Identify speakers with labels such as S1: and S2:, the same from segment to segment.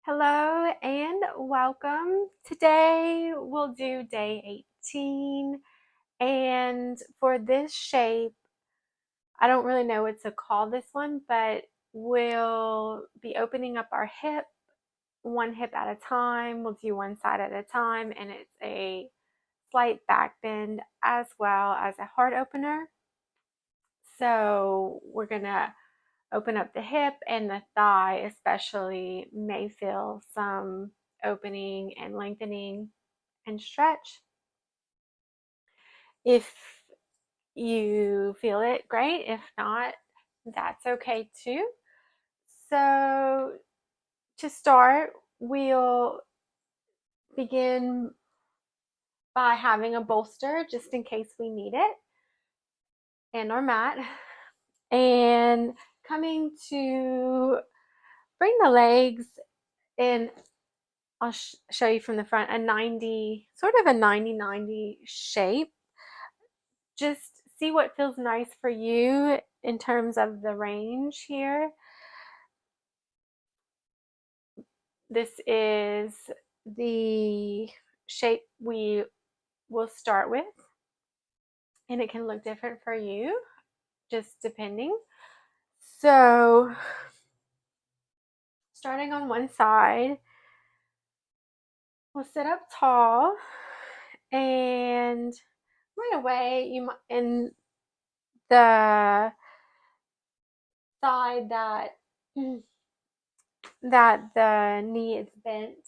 S1: Hello and welcome. Today we'll do day 18. And for this shape, I don't really know what to call this one, but we'll be opening up our hip, one hip at a time. We'll do one side at a time, and it's a slight back bend as well as a heart opener. So we're going to open up the hip, and the thigh especially may feel some opening and lengthening and stretch. If you feel it, great. If not, that's okay too. So to start, we'll begin by having a bolster just in case we need it, and our mat, and coming to bring the legs in. I'll show you from the front, a 90, sort of a 90-90 shape. Just see what feels nice for you in terms of the range here. This is the shape we will start with, and it can look different for you, just depending. So, starting on one side, we'll sit up tall, and right away, you might, in the side that the knee is bent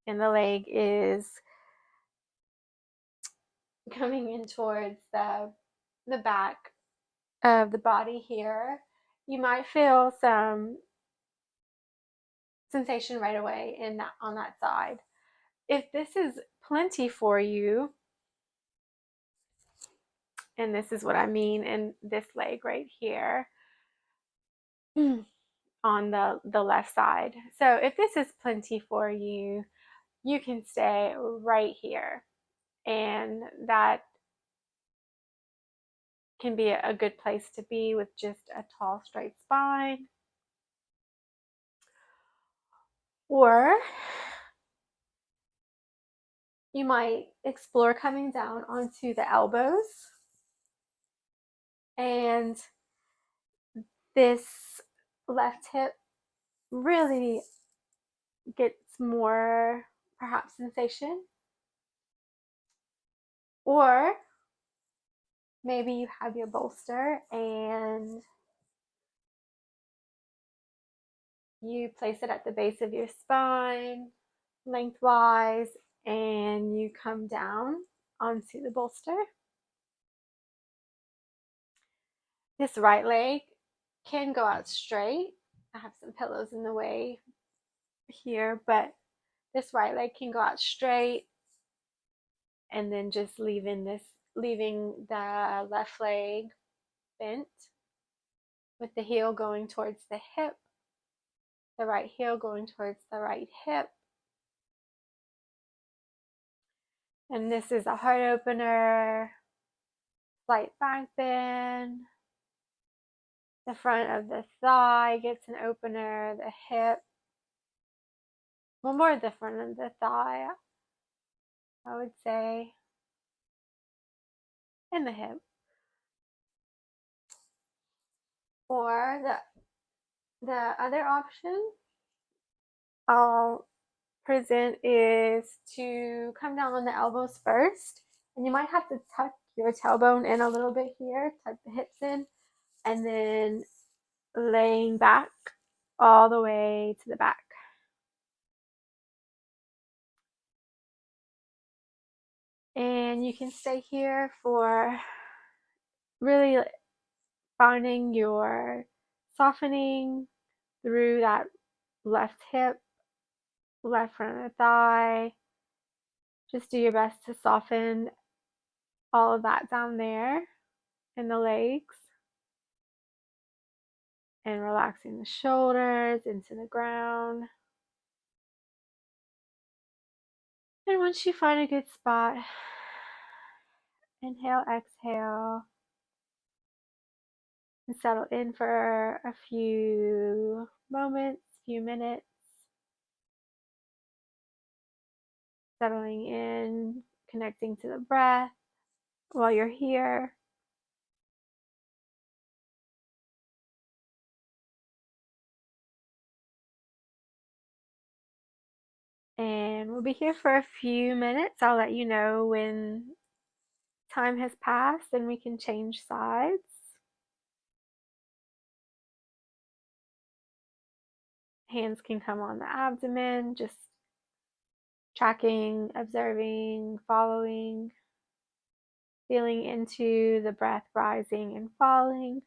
S1: and the leg is coming in towards the back of the body here, you might feel some sensation right away in that on that side. If this is plenty for you, and this is what I mean in this leg right here, on the left side. So if this is plenty for you, you can stay right here, and that can be a good place to be with just a tall, straight spine. Or you might explore coming down onto the elbows, and this left hip really gets more perhaps sensation. Or maybe you have your bolster and you place it at the base of your spine lengthwise, and you come down onto the bolster. This right leg can go out straight. I have some pillows in the way here, but this right leg can go out straight, and then just leaving the left leg bent with the heel going towards the hip, the right heel going towards the right hip. And this is a heart opener, slight back bend. The front of the thigh gets an opener, the hip, well, more the front of the thigh, I would say, and the hip. Or the other option I'll present is to come down on the elbows first, and you might have to tuck your tailbone in a little bit here, tuck the hips in, and then laying back all the way to the back. And you can stay here for really finding your softening through that left hip, left front of the thigh. Just do your best to soften all of that down there in the legs, and relaxing the shoulders into the ground. And once you find a good spot, inhale, exhale, and settle in for a few moments, few minutes. settling in, connecting to the breath while you're here. And we'll be here for a few minutes. I'll let you know when time has passed and we can change sides. Hands can come on the abdomen, just tracking, observing, following, feeling into the breath rising and falling.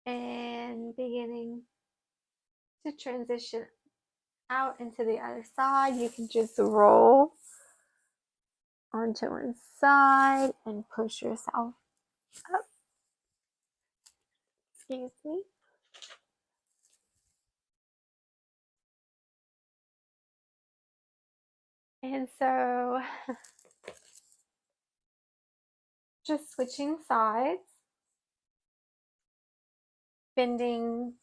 S1: And beginning to transition out into the other side. You can just roll onto one side and push yourself up. Excuse me. And so just switching sides, bending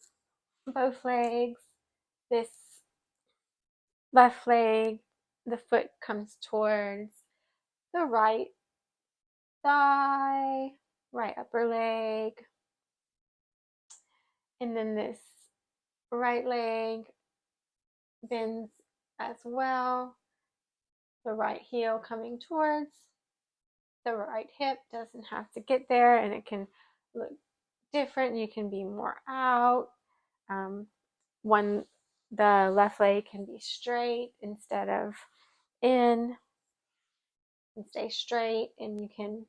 S1: both legs. This left leg, the foot comes towards the right thigh, right upper leg. And then this right leg bends as well. The right heel coming towards the right hip, doesn't have to get there, and it can look different. You can be more out. One, the left leg can be straight instead of in, and stay straight, and you can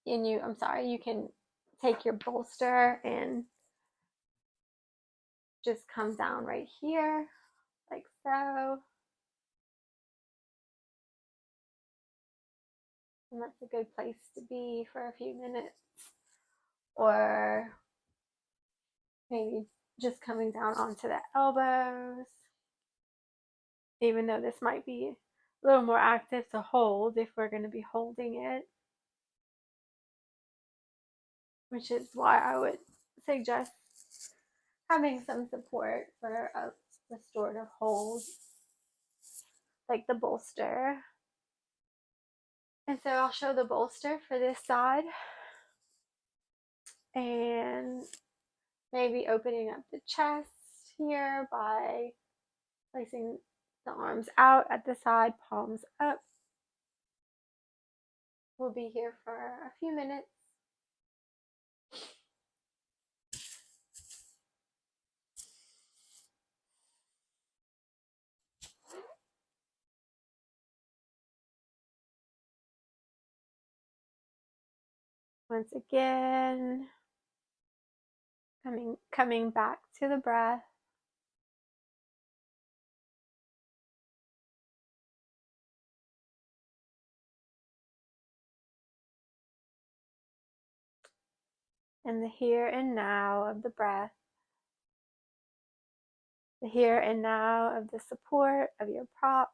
S1: you can take your bolster and just come down right here like so. And that's a good place to be for a few minutes, or maybe just coming down onto the elbows, even though this might be a little more active to hold if we're going to be holding it, which is why I would suggest having some support for a restorative hold, like the bolster. And so I'll show the bolster for this side, and maybe opening up the chest here by placing the arms out at the side, palms up. We'll be here for a few minutes. Once again, coming back to the breath. And the here and now of the breath. The here and now of the support of your props.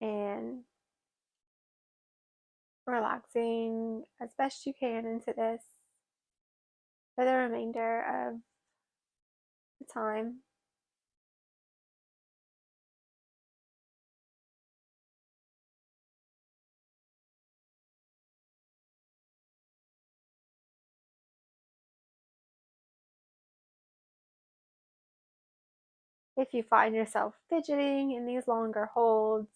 S1: And relaxing as best you can into this for the remainder of the time. If you find yourself fidgeting in these longer holds,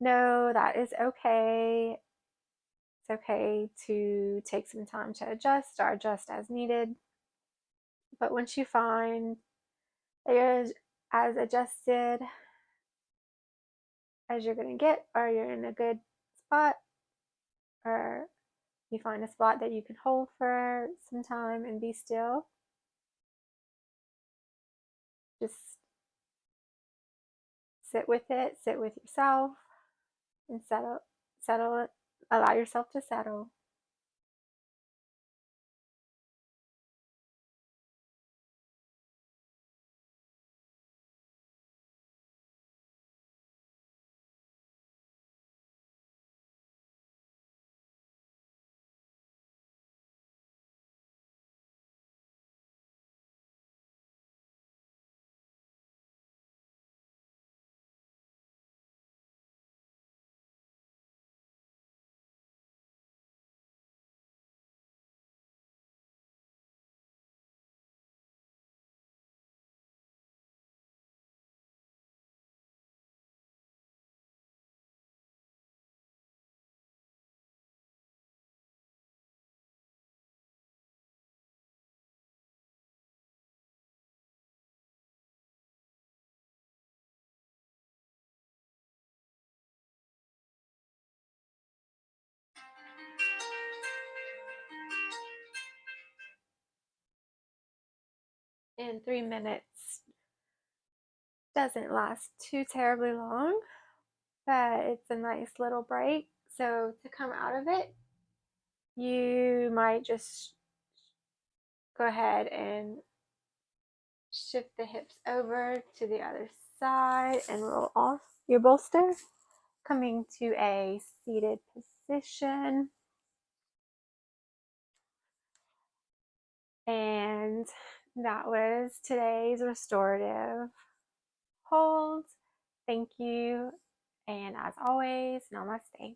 S1: know that is okay. It's okay to take some time to adjust or adjust as needed. But once you find that you're as adjusted as you're going to get, or you're in a good spot, or you find a spot that you can hold for some time and be still, just sit with it, sit with yourself, and settle it, allow yourself to settle. And 3 minutes doesn't last too terribly long, but it's a nice little break. So to come out of it, you might just go ahead and shift the hips over to the other side and roll off your bolster, coming to a seated position. And that was today's restorative hold. Thank you. And as always, namaste.